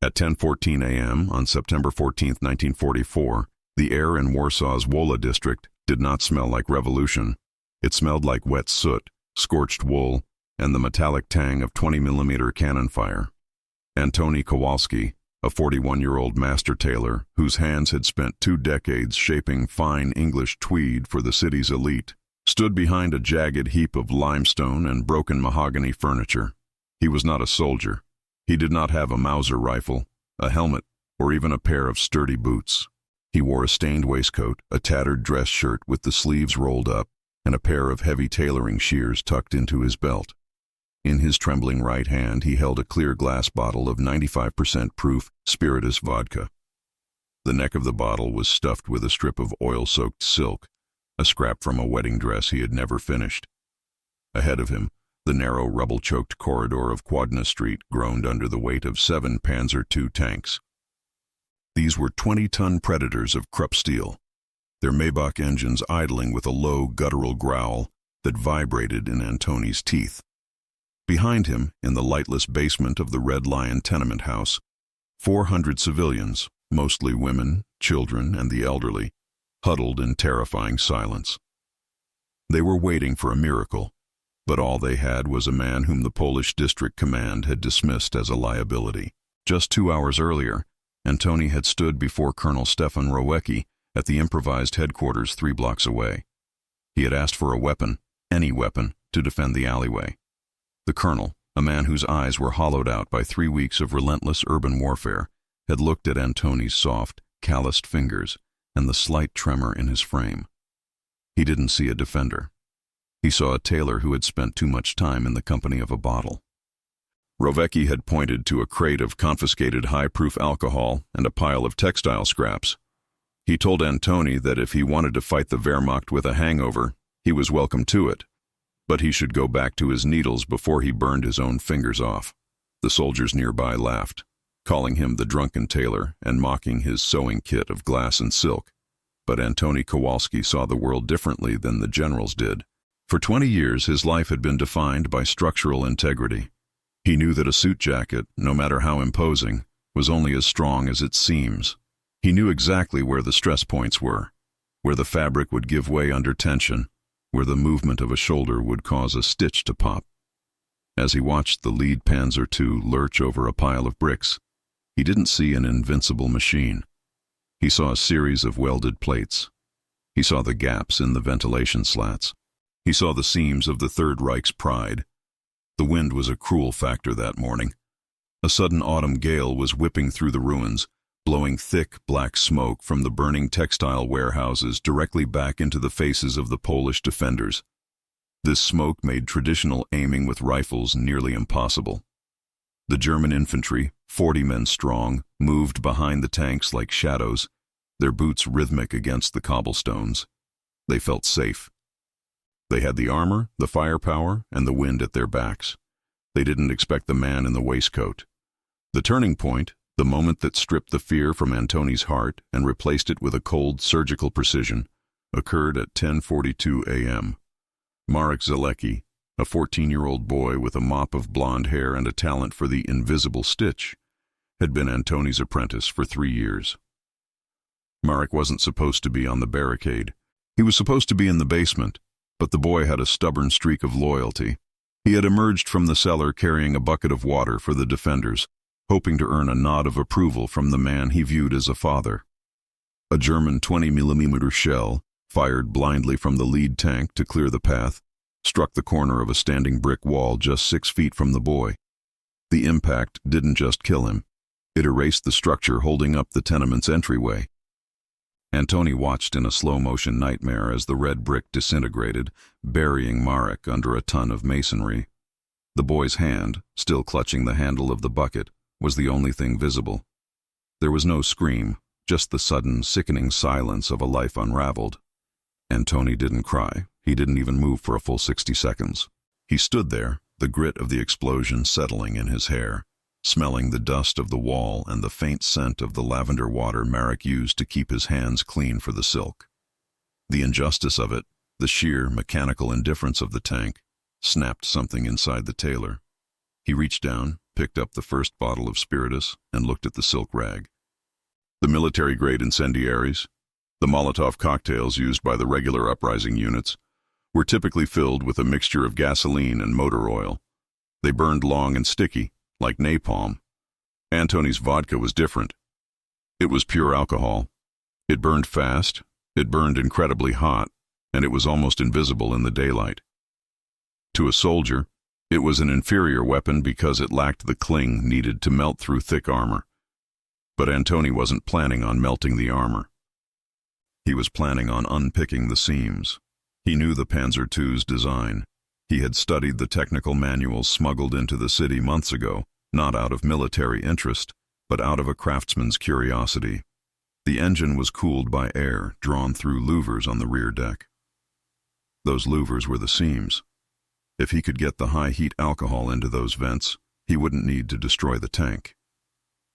At 10:14 a.m. on September 14, 1944, the air in Warsaw's Wola district did not smell like revolution. It smelled like wet soot, scorched wool, and the metallic tang of 20mm cannon fire. Antoni Kowalski, a 41-year-old master tailor whose hands had spent 2 decades shaping fine English tweed for the city's elite, stood behind a jagged heap of limestone and broken mahogany furniture. He was not a soldier. He did not have a Mauser rifle, a helmet, or even a pair of sturdy boots. He wore a stained waistcoat, a tattered dress shirt with the sleeves rolled up, and a pair of heavy tailoring shears tucked into his belt. In his trembling right hand, he held a clear glass bottle of 95% proof spirituous vodka. The neck of the bottle was stuffed with a strip of oil-soaked silk, a scrap from a wedding dress he had never finished. Ahead of him, the narrow, rubble-choked corridor of Kładna Street groaned under the weight of 7 Panzer II tanks. These were 20-ton predators of Krupp steel, their Maybach engines idling with a low, guttural growl that vibrated in Antoni's teeth. Behind him, in the lightless basement of the Red Lion tenement house, 400 civilians, mostly women, children, and the elderly, huddled in terrifying silence. They were waiting for a miracle, but all they had was a man whom the Polish district command had dismissed as a liability. Just 2 hours earlier, Antoni had stood before Colonel Stefan Rowecki at the improvised headquarters 3 blocks away. He had asked for a weapon, any weapon, to defend the alleyway. The colonel, a man whose eyes were hollowed out by 3 weeks of relentless urban warfare, had looked at Antoni's soft, calloused fingers and the slight tremor in his frame. He didn't see a defender. He saw a tailor who had spent too much time in the company of a bottle. Rowecki had pointed to a crate of confiscated high-proof alcohol and a pile of textile scraps. He told Antoni that if he wanted to fight the Wehrmacht with a hangover, he was welcome to it, but he should go back to his needles before he burned his own fingers off. The soldiers nearby laughed, calling him the drunken tailor and mocking his sewing kit of glass and silk. But Antoni Kowalski saw the world differently than the generals did. For 20 years, his life had been defined by structural integrity. He knew that a suit jacket, no matter how imposing, was only as strong as its seams. He knew exactly where the stress points were, where the fabric would give way under tension, where the movement of a shoulder would cause a stitch to pop. As he watched the lead Panzer II lurch over a pile of bricks, he didn't see an invincible machine. He saw a series of welded plates. He saw the gaps in the ventilation slats. He saw the seams of the Third Reich's pride. The wind was a cruel factor that morning. A sudden autumn gale was whipping through the ruins, blowing thick black smoke from the burning textile warehouses directly back into the faces of the Polish defenders. This smoke made traditional aiming with rifles nearly impossible. The German infantry, 40 men strong, moved behind the tanks like shadows, their boots rhythmic against the cobblestones. They felt safe. They had the armor, the firepower, and the wind at their backs. They didn't expect the man in the waistcoat. The turning point, the moment that stripped the fear from Antoni's heart and replaced it with a cold surgical precision, occurred at 10:42 a.m. Marek Zalecki, a 14-year-old boy with a mop of blonde hair and a talent for the invisible stitch, had been Antoni's apprentice for 3 years. Marek wasn't supposed to be on the barricade. He was supposed to be in the basement, but the boy had a stubborn streak of loyalty. He had emerged from the cellar carrying a bucket of water for the defenders, hoping to earn a nod of approval from the man he viewed as a father. A German 20mm shell, fired blindly from the lead tank to clear the path, struck the corner of a standing brick wall just 6 feet from the boy. The impact didn't just kill him. It erased the structure holding up the tenement's entryway. Antoni watched in a slow-motion nightmare as the red brick disintegrated, burying Marek under a ton of masonry. The boy's hand, still clutching the handle of the bucket, was the only thing visible. There was no scream, just the sudden, sickening silence of a life unraveled. Antoni didn't cry. He didn't even move for a full 60 seconds. He stood there, the grit of the explosion settling in his hair, smelling the dust of the wall and the faint scent of the lavender water Marek used to keep his hands clean for the silk. The injustice of it, the sheer mechanical indifference of the tank, snapped something inside the tailor. He reached down, picked up the first bottle of spiritus and looked at the silk rag. The military-grade incendiaries, the Molotov cocktails used by the regular uprising units, were typically filled with a mixture of gasoline and motor oil. They burned long and sticky, like napalm. Antoni's vodka was different. It was pure alcohol. It burned fast, it burned incredibly hot, and it was almost invisible in the daylight. To a soldier, it was an inferior weapon because it lacked the cling needed to melt through thick armor. But Antoni wasn't planning on melting the armor. He was planning on unpicking the seams. He knew the Panzer II's design. He had studied the technical manuals smuggled into the city months ago, not out of military interest, but out of a craftsman's curiosity. The engine was cooled by air drawn through louvers on the rear deck. Those louvers were the seams. If he could get the high-heat alcohol into those vents, he wouldn't need to destroy the tank.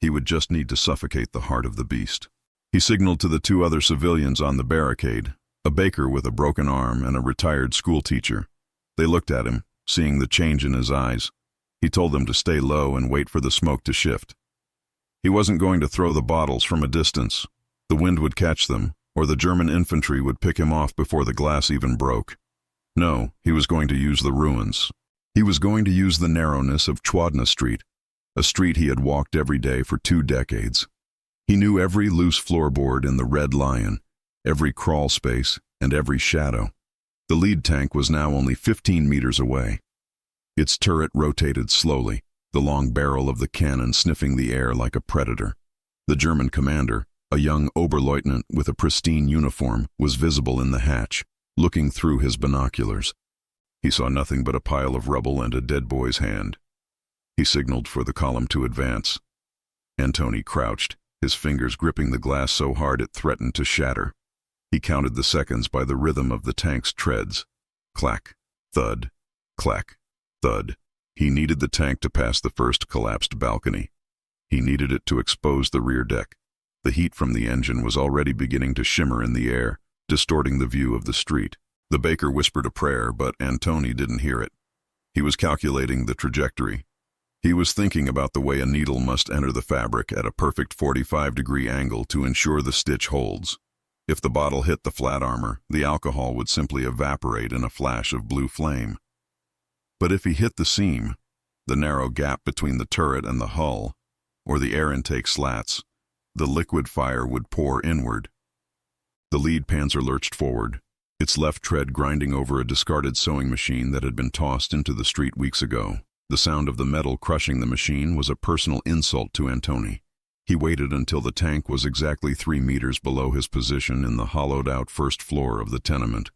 He would just need to suffocate the heart of the beast. He signaled to the two other civilians on the barricade, a baker with a broken arm and a retired schoolteacher. They looked at him, seeing the change in his eyes. He told them to stay low and wait for the smoke to shift. He wasn't going to throw the bottles from a distance. The wind would catch them, or the German infantry would pick him off before the glass even broke. No, he was going to use the ruins. He was going to use the narrowness of Chłodna Street, a street he had walked every day for 2 decades. He knew every loose floorboard in the Red Lion, every crawl space, and every shadow. The lead tank was now only 15 meters away. Its turret rotated slowly, the long barrel of the cannon sniffing the air like a predator. The German commander, a young Oberleutnant with a pristine uniform, was visible in the hatch, looking through his binoculars. He saw nothing but a pile of rubble and a dead boy's hand. He signaled for the column to advance. Antoni crouched, his fingers gripping the glass so hard it threatened to shatter. He counted the seconds by the rhythm of the tank's treads. Clack, thud, clack, thud. He needed the tank to pass the first collapsed balcony. He needed it to expose the rear deck. The heat from the engine was already beginning to shimmer in the air, distorting the view of the street. The baker whispered a prayer, but Antoni didn't hear it. He was calculating the trajectory. He was thinking about the way a needle must enter the fabric at a perfect 45-degree angle to ensure the stitch holds. If the bottle hit the flat armor, the alcohol would simply evaporate in a flash of blue flame. But if he hit the seam, the narrow gap between the turret and the hull, or the air intake slats, the liquid fire would pour inward. The lead panzer lurched forward, its left tread grinding over a discarded sewing machine that had been tossed into the street weeks ago. The sound of the metal crushing the machine was a personal insult to Antoni. He waited until the tank was exactly 3 meters below his position in the hollowed-out first floor of the tenement.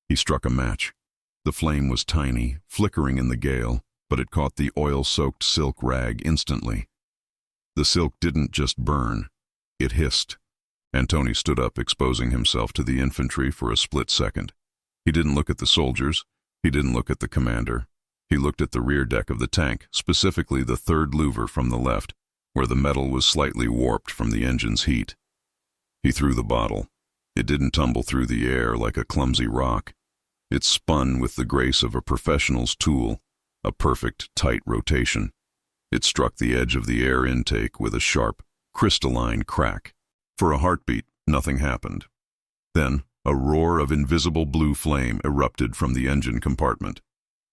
He struck a match. The flame was tiny, flickering in the gale, but it caught the oil-soaked silk rag instantly. The silk didn't just burn, it hissed. Antoni stood up, exposing himself to the infantry for a split second. He didn't look at the soldiers. He didn't look at the commander. He looked at the rear deck of the tank, specifically the third louver from the left, where the metal was slightly warped from the engine's heat. He threw the bottle. It didn't tumble through the air like a clumsy rock. It spun with the grace of a professional's tool, a perfect, tight rotation. It struck the edge of the air intake with a sharp, crystalline crack. For a heartbeat, nothing happened. Then, a roar of invisible blue flame erupted from the engine compartment.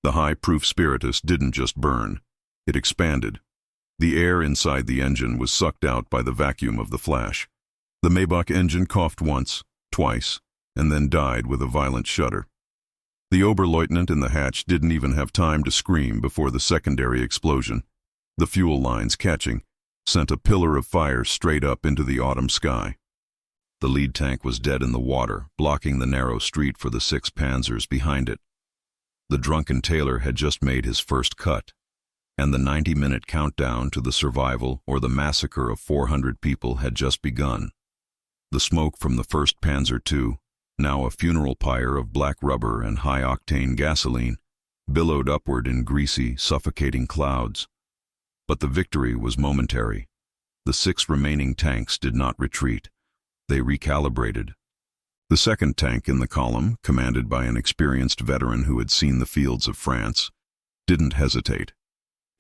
The high-proof spiritus didn't just burn. It expanded. The air inside the engine was sucked out by the vacuum of the flash. The Maybach engine coughed once, twice, and then died with a violent shudder. The Oberleutnant in the hatch didn't even have time to scream before the secondary explosion. The fuel lines, catching, sent a pillar of fire straight up into the autumn sky. The lead tank was dead in the water, blocking the narrow street for the 6 panzers behind it. The drunken Tailor had just made his first cut, and the 90-minute countdown to the survival or the massacre of 400 people had just begun. The smoke from the 1st Panzer II, now a funeral pyre of black rubber and high-octane gasoline, billowed upward in greasy, suffocating clouds. But the victory was momentary. The 6 remaining tanks did not retreat. They recalibrated. The 2nd tank in the column, commanded by an experienced veteran who had seen the fields of France, didn't hesitate.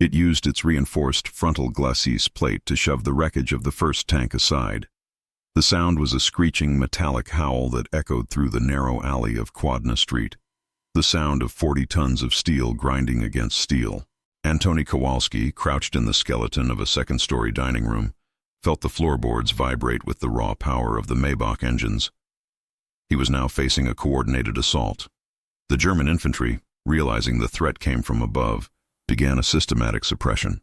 It used its reinforced frontal glacis plate to shove the wreckage of the first tank aside. The sound was a screeching metallic howl that echoed through the narrow alley of Quadna Street. The sound of 40 tons of steel grinding against steel. Antoni Kowalski, crouched in the skeleton of a second-story dining room, felt the floorboards vibrate with the raw power of the Maybach engines. He was now facing a coordinated assault. The German infantry, realizing the threat came from above, began a systematic suppression.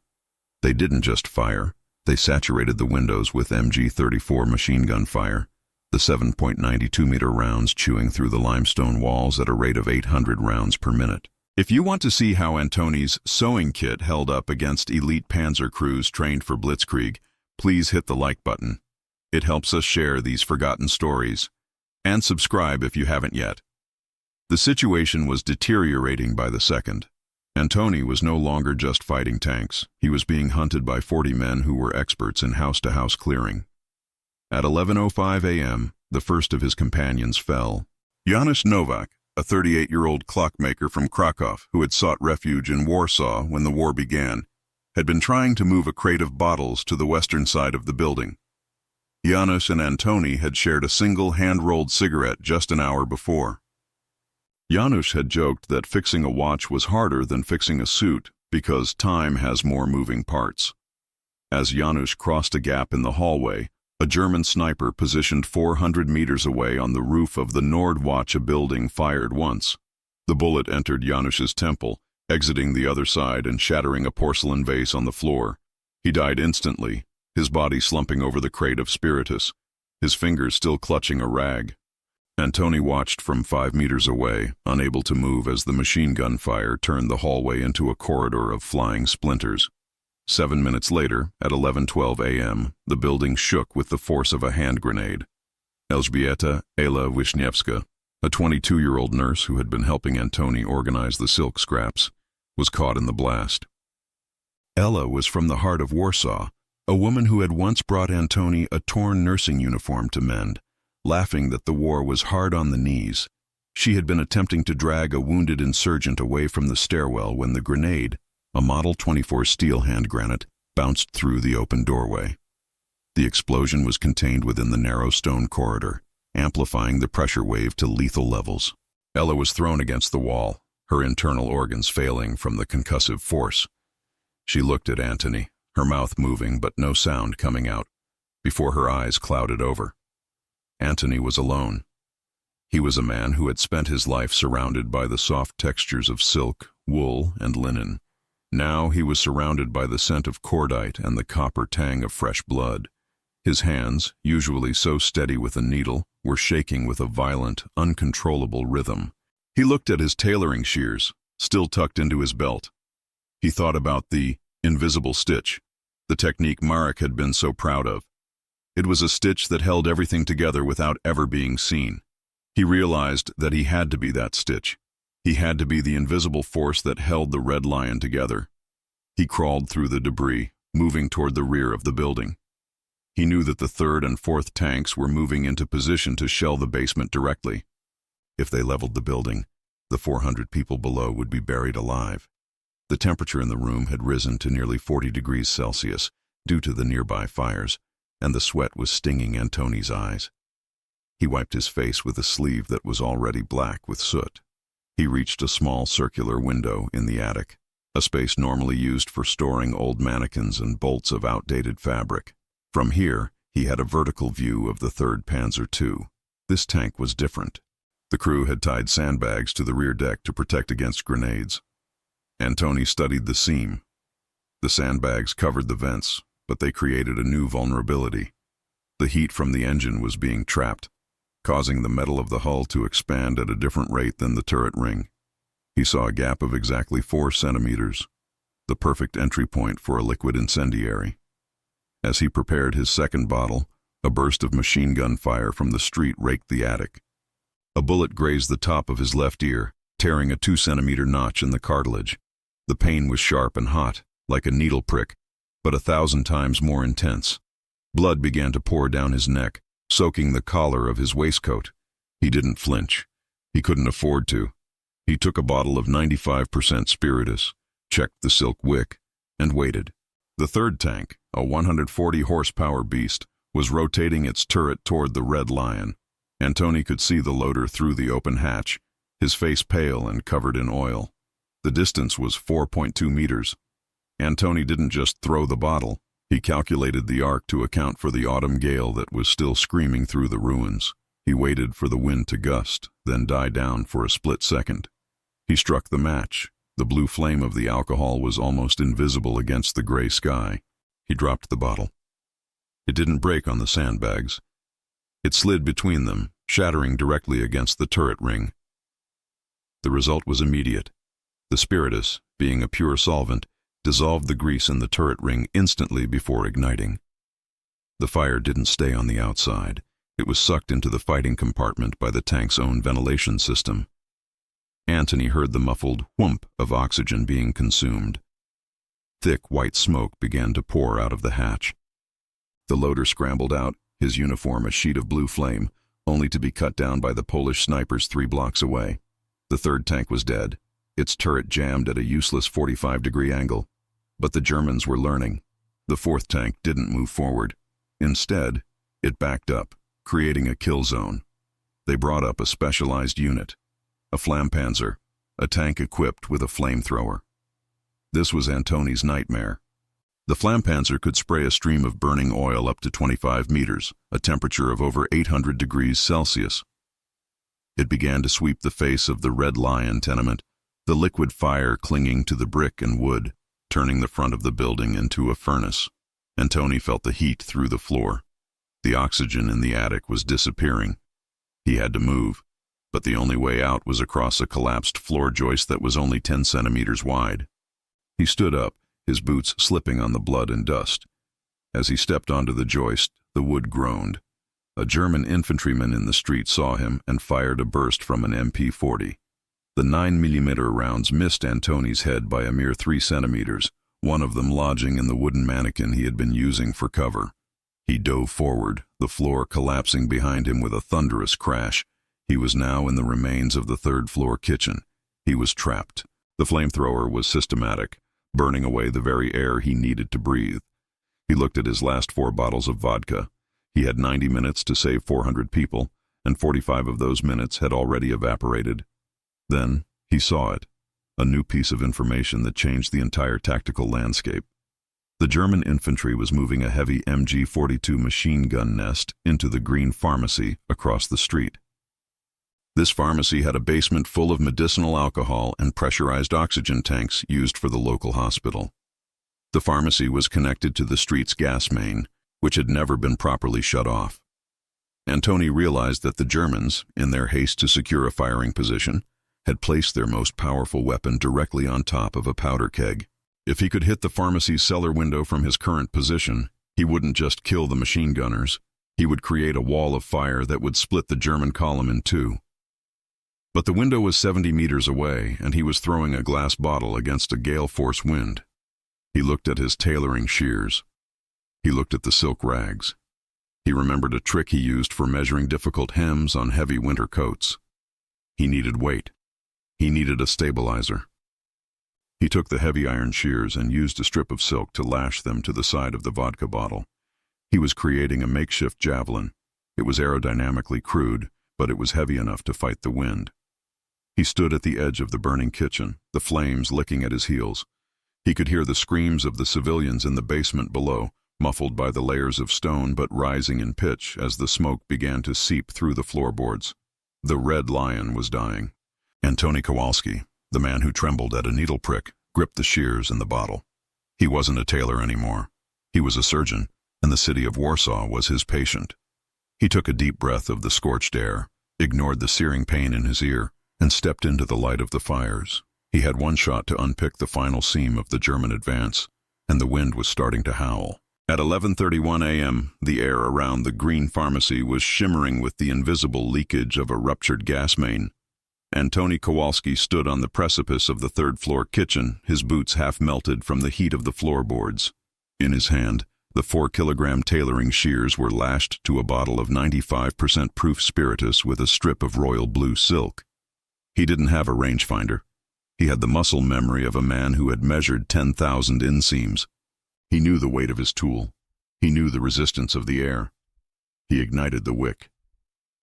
They didn't just fire, they saturated the windows with MG-34 machine gun fire, the 7.92-meter rounds chewing through the limestone walls at a rate of 800 rounds per minute. If you want to see how Antoni's sewing kit held up against elite panzer crews trained for blitzkrieg, please hit the like button. It helps us share these forgotten stories. And subscribe if you haven't yet. The situation was deteriorating by the second. Antoni was no longer just fighting tanks. He was being hunted by 40 men who were experts in house-to-house clearing. At 11:05 a.m., the first of his companions fell. Janusz Nowak, a 38-year-old clockmaker from Krakow who had sought refuge in Warsaw when the war began, had been trying to move a crate of bottles to the western side of the building. Janusz and Antoni had shared a single hand-rolled cigarette just an hour before. Janusz had joked that fixing a watch was harder than fixing a suit because time has more moving parts. As Janusz crossed a gap in the hallway, a German sniper positioned 400 meters away on the roof of the Nordwache building fired once. The bullet entered Janusz's temple, exiting the other side and shattering a porcelain vase on the floor. He died instantly, his body slumping over the crate of spiritus, his fingers still clutching a rag. Antoni watched from 5 meters away, unable to move as the machine gun fire turned the hallway into a corridor of flying splinters. 7 minutes later, at 11:12 a.m., the building shook with the force of a hand grenade. Elżbieta Ela Wisniewska, a 22-year-old nurse who had been helping Antoni organize the silk scraps, was caught in the blast. Ella was from the heart of Warsaw, a woman who had once brought Antoni a torn nursing uniform to mend, laughing that the war was hard on the knees. She had been attempting to drag a wounded insurgent away from the stairwell when the grenade, a Model 24 steel hand granate, bounced through the open doorway. The explosion was contained within the narrow stone corridor, amplifying the pressure wave to lethal levels. Ella was thrown against the wall, her internal organs failing from the concussive force. She looked at Antoni, her mouth moving but no sound coming out, before her eyes clouded over. Antoni was alone. He was a man who had spent his life surrounded by the soft textures of silk, wool, and linen. Now he was surrounded by the scent of cordite and the copper tang of fresh blood. His hands, usually so steady with a needle, were shaking with a violent, uncontrollable rhythm. He looked at his tailoring shears, still tucked into his belt. He thought about the invisible stitch, the technique Marek had been so proud of. It was a stitch that held everything together without ever being seen. He realized that he had to be that stitch. He had to be the invisible force that held the Red Lion together. He crawled through the debris, moving toward the rear of the building. He knew that the 3rd and 4th tanks were moving into position to shell the basement directly. If they leveled the building, the 400 people below would be buried alive. The temperature in the room had risen to nearly 40 degrees Celsius due to the nearby fires, and the sweat was stinging Antoni's eyes. He wiped his face with a sleeve that was already black with soot. He reached a small circular window in the attic, a space normally used for storing old mannequins and bolts of outdated fabric. From here, he had a vertical view of the Third Panzer II. This tank was different. The crew had tied sandbags to the rear deck to protect against grenades. Antoni studied the seam. The sandbags covered the vents, but they created a new vulnerability. The heat from the engine was being trapped, causing the metal of the hull to expand at a different rate than the turret ring. He saw a gap of exactly 4 centimeters, the perfect entry point for a liquid incendiary. As he prepared his second bottle, a burst of machine gun fire from the street raked the attic. A bullet grazed the top of his left ear, tearing a 2-centimeter notch in the cartilage. The pain was sharp and hot, like a needle prick, but 1,000 times more intense. Blood began to pour down his neck, soaking the collar of his waistcoat. He didn't flinch. He couldn't afford to. He took a bottle of 95% spiritus, checked the silk wick, and waited. The third tank, a 140-horsepower beast, was rotating its turret toward the Red Lion. Antoni could see the loader through the open hatch, his face pale and covered in oil. The distance was 4.2 meters. Antoni didn't just throw the bottle. He calculated the arc to account for the autumn gale that was still screaming through the ruins. He waited for the wind to gust, then die down for a split second. He struck the match. The blue flame of the alcohol was almost invisible against the gray sky. He dropped the bottle. It didn't break on the sandbags. It slid between them, shattering directly against the turret ring. The result was immediate. The spiritus, being a pure solvent, dissolved the grease in the turret ring instantly before igniting. The fire didn't stay on the outside. It was sucked into the fighting compartment by the tank's own ventilation system. Antoni heard the muffled whoomp of oxygen being consumed. Thick white smoke began to pour out of the hatch. The loader scrambled out, his uniform a sheet of blue flame, only to be cut down by the Polish snipers 3 blocks away. The third tank was dead, its turret jammed at a useless 45-degree angle. But the Germans were learning. The fourth tank didn't move forward. Instead, it backed up, creating a kill zone. They brought up a specialized unit, a Flampanzer, a tank equipped with a flamethrower. This was Antoni's nightmare. The Flampanzer could spray a stream of burning oil up to 25 meters, a temperature of over 800 degrees Celsius. It began to sweep the face of the Red Lion tenement, the liquid fire clinging to the brick and wood, turning the front of the building into a furnace. Antoni felt the heat through the floor. The oxygen in the attic was disappearing. He had to move, but the only way out was across a collapsed floor joist that was only 10 centimeters wide. He stood up, his boots slipping on the blood and dust. As he stepped onto the joist, the wood groaned. A German infantryman in the street saw him and fired a burst from an MP-40. The 9mm rounds missed Antoni's head by a mere 3 centimeters, one of them lodging in the wooden mannequin he had been using for cover. He dove forward, the floor collapsing behind him with a thunderous crash. He was now in the remains of the third-floor kitchen. He was trapped. The flamethrower was systematic, burning away the very air he needed to breathe. He looked at his last 4 bottles of vodka. He had 90 minutes to save 400 people, and 45 of those minutes had already evaporated. Then he saw it, a new piece of information that changed the entire tactical landscape. The German infantry was moving a heavy MG-42 machine gun nest into the Green Pharmacy across the street. This pharmacy had a basement full of medicinal alcohol and pressurized oxygen tanks used for the local hospital. The pharmacy was connected to the street's gas main, which had never been properly shut off. Antoni realized that the Germans, in their haste to secure a firing position, had placed their most powerful weapon directly on top of a powder keg. If he could hit the pharmacy's cellar window from his current position, he wouldn't just kill the machine gunners, he would create a wall of fire that would split the German column in 2. But the window was 70 meters away, and he was throwing a glass bottle against a gale-force wind. He looked at his tailoring shears. He looked at the silk rags. He remembered a trick he used for measuring difficult hems on heavy winter coats. He needed weight. He needed a stabilizer. He took the heavy iron shears and used a strip of silk to lash them to the side of the vodka bottle. He was creating a makeshift javelin. It was aerodynamically crude, but it was heavy enough to fight the wind. He stood at the edge of the burning kitchen, the flames licking at his heels. He could hear the screams of the civilians in the basement below, muffled by the layers of stone but rising in pitch as the smoke began to seep through the floorboards. The Red Lion was dying. Antoni Kowalski, the man who trembled at a needle prick, gripped the shears and the bottle. He wasn't a tailor anymore. He was a surgeon, and the city of Warsaw was his patient. He took a deep breath of the scorched air, ignored the searing pain in his ear, and stepped into the light of the fires. He had one shot to unpick the final seam of the German advance, and the wind was starting to howl. At 11:31 a.m., the air around the Green Pharmacy was shimmering with the invisible leakage of a ruptured gas main. Antoni Kowalski stood on the precipice of the third-floor kitchen, his boots half melted from the heat of the floorboards. In his hand, the 4-kilogram tailoring shears were lashed to a bottle of 95% proof spiritus with a strip of royal blue silk. He didn't have a rangefinder. He had the muscle memory of a man who had measured 10,000 inseams. He knew the weight of his tool. He knew the resistance of the air. He ignited the wick.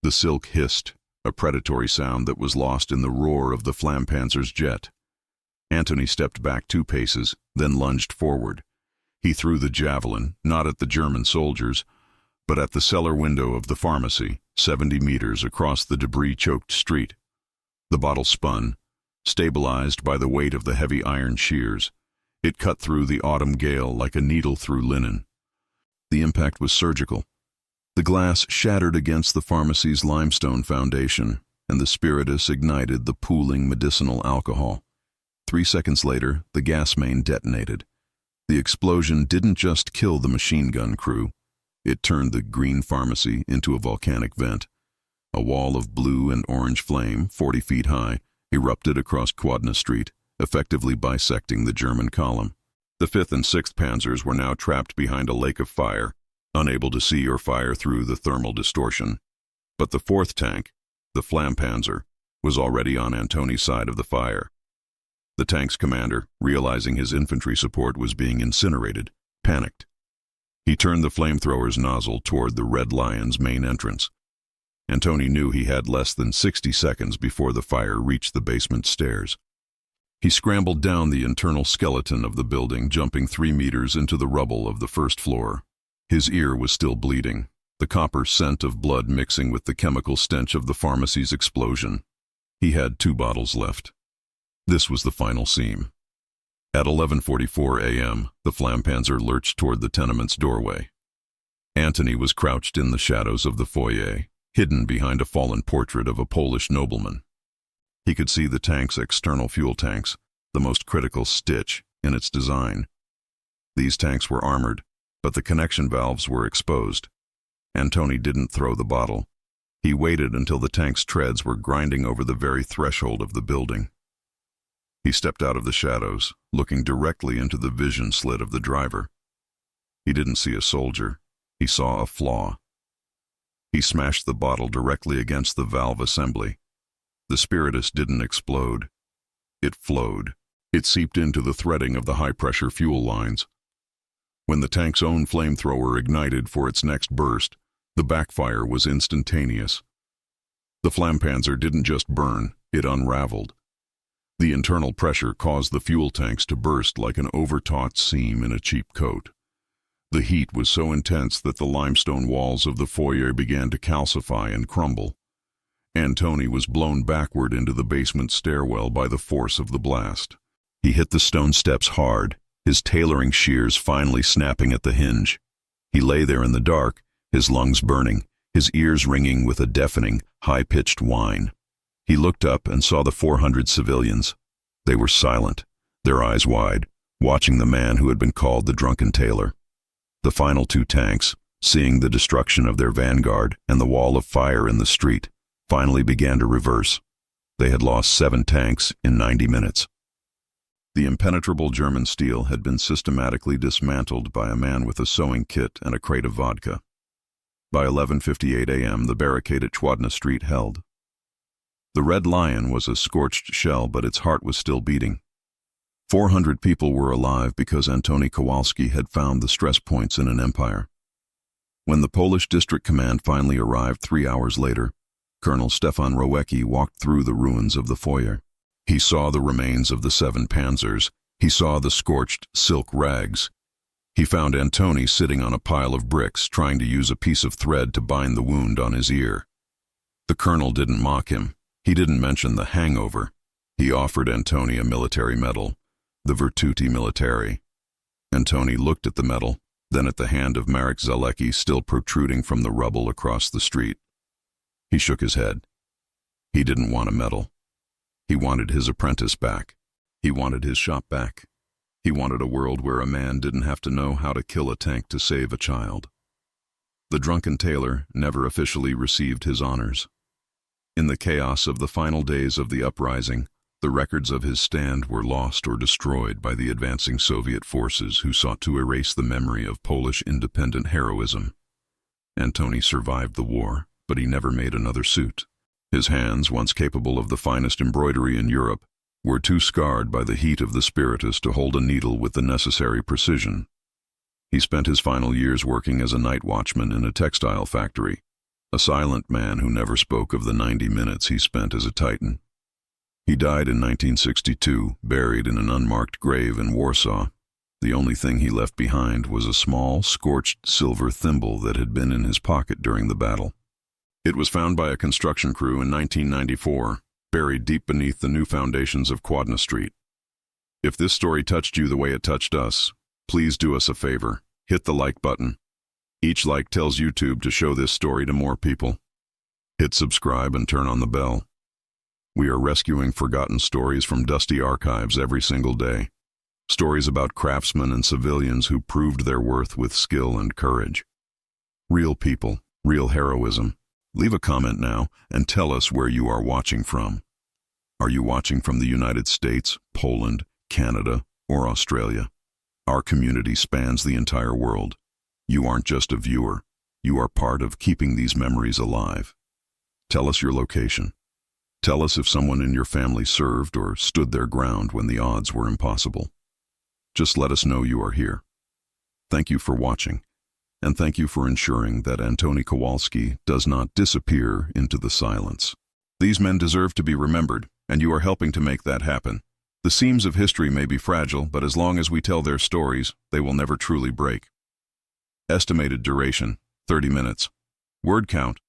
The silk hissed, a predatory sound that was lost in the roar of the Flampanzer's jet. Antoni stepped back 2 paces, then lunged forward. He threw the javelin, not at the German soldiers, but at the cellar window of the pharmacy, 70 meters across the debris-choked street. The bottle spun, stabilized by the weight of the heavy iron shears. It cut through the autumn gale like a needle through linen. The impact was surgical. The glass shattered against the pharmacy's limestone foundation, and the spiritus ignited the pooling medicinal alcohol. 3 seconds later, the gas main detonated. The explosion didn't just kill the machine gun crew. It turned the green pharmacy into a volcanic vent. A wall of blue and orange flame, 40 feet high, erupted across Kładna Street, effectively bisecting the German column. The 5th and 6th Panzers were now trapped behind a lake of fire, unable to see or fire through the thermal distortion. But the 4th tank, the Flampanzer, was already on Antoni's side of the fire. The tank's commander, realizing his infantry support was being incinerated, panicked. He turned the flamethrower's nozzle toward the Red Lion's main entrance. Antoni knew he had less than 60 seconds before the fire reached the basement stairs. He scrambled down the internal skeleton of the building, jumping 3 meters into the rubble of the first floor. His ear was still bleeding, the copper scent of blood mixing with the chemical stench of the pharmacy's explosion. He had 2 bottles left. This was the final seam. At 11:44 a.m., the Flampanzer lurched toward the tenement's doorway. Antoni was crouched in the shadows of the foyer, hidden behind a fallen portrait of a Polish nobleman. He could see the tank's external fuel tanks, the most critical stitch in its design. These tanks were armored, but the connection valves were exposed. Antoni didn't throw the bottle. He waited until the tank's treads were grinding over the very threshold of the building. He stepped out of the shadows, looking directly into the vision slit of the driver. He didn't see a soldier. He saw a flaw. He smashed the bottle directly against the valve assembly. The spiritus didn't explode. It flowed. It seeped into the threading of the high-pressure fuel lines. When the tank's own flamethrower ignited for its next burst, the backfire was instantaneous. The Flampanzer didn't just burn, it unraveled. The internal pressure caused the fuel tanks to burst like an overtaut seam in a cheap coat. The heat was so intense that the limestone walls of the foyer began to calcify and crumble. Antoni was blown backward into the basement stairwell by the force of the blast. He hit the stone steps hard, his tailoring shears finally snapping at the hinge. He lay there in the dark, his lungs burning, his ears ringing with a deafening, high-pitched whine. He looked up and saw the 400 civilians. They were silent, their eyes wide, watching the man who had been called the drunken Tailor. The final 2 tanks, seeing the destruction of their vanguard and the wall of fire in the street, finally began to reverse. They had lost 7 tanks in 90 minutes. The impenetrable German steel had been systematically dismantled by a man with a sewing kit and a crate of vodka. By 11:58 a.m., the barricade at Kładna Street held. The Red Lion was a scorched shell, but its heart was still beating. 400 people were alive because Antoni Kowalski had found the stress points in an empire. When the Polish district command finally arrived 3 hours later, Colonel Stefan Rowecki walked through the ruins of the foyer. He saw the remains of the 7 panzers. He saw the scorched silk rags. He found Antoni sitting on a pile of bricks, trying to use a piece of thread to bind the wound on his ear. The colonel didn't mock him. He didn't mention the hangover. He offered Antoni a military medal, the Virtuti Militari. Antoni looked at the medal, then at the hand of Marek Zalecki still protruding from the rubble across the street. He shook his head. He didn't want a medal. He wanted his apprentice back. He wanted his shop back. He wanted a world where a man didn't have to know how to kill a tank to save a child. The drunken Tailor never officially received his honors. In the chaos of the final days of the uprising, the records of his stand were lost or destroyed by the advancing Soviet forces who sought to erase the memory of Polish independent heroism. Antoni survived the war, but he never made another suit. His hands, once capable of the finest embroidery in Europe, were too scarred by the heat of the spiritus to hold a needle with the necessary precision. He spent his final years working as a night watchman in a textile factory, a silent man who never spoke of the 90 minutes he spent as a Titan. He died in 1962, buried in an unmarked grave in Warsaw. The only thing he left behind was a small, scorched silver thimble that had been in his pocket during the battle. It was found by a construction crew in 1994, buried deep beneath the new foundations of Kładna Street. If this story touched you the way it touched us, please do us a favor. Hit the like button. Each like tells YouTube to show this story to more people. Hit subscribe and turn on the bell. We are rescuing forgotten stories from dusty archives every single day. Stories about craftsmen and civilians who proved their worth with skill and courage. Real people, real heroism. Leave a comment now and tell us where you are watching from. Are you watching from the United States, Poland, Canada, or Australia? Our community spans the entire world. You aren't just a viewer. You are part of keeping these memories alive. Tell us your location. Tell us if someone in your family served or stood their ground when the odds were impossible. Just let us know you are here. Thank you for watching, and thank you for ensuring that Antoni Kowalski does not disappear into the silence. These men deserve to be remembered, and you are helping to make that happen. The seams of history may be fragile, but as long as we tell their stories, they will never truly break. Estimated duration, 30 minutes. Word count,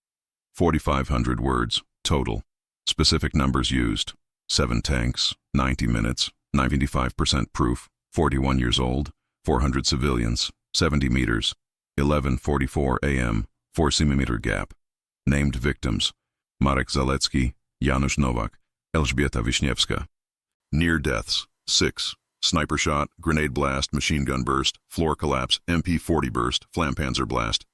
4,500 words, total. Specific numbers used, 7 tanks, 90 minutes, 95% proof, 41 years old, 400 civilians, 70 meters, 11:44 a.m., 4 cm gap. Named victims, Marek Zalewski, Janusz Nowak, Elżbieta Wiśniewska. Near deaths, 6. Sniper shot, grenade blast, machine gun burst, floor collapse, MP-40 burst, flampanzer blast.